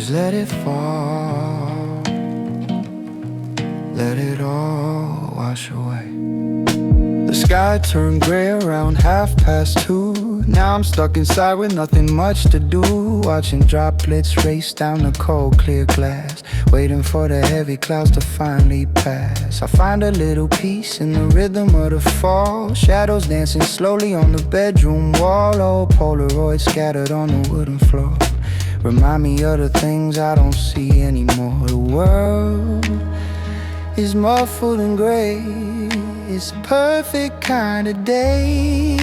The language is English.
Just let it fall, let it all wash away. The sky turned gray around 2:30. Now I'm stuck inside with nothing much to do, watching droplets race down the cold clear glass, waiting for the heavy clouds to finally pass. I find a little peace in the rhythm of the fall, shadows dancing slowly on the bedroom wall. Old Polaroids scattered on the wooden floor remind me of the things I don't see anymore. The world is muffled in gray. It's a perfect kind of day.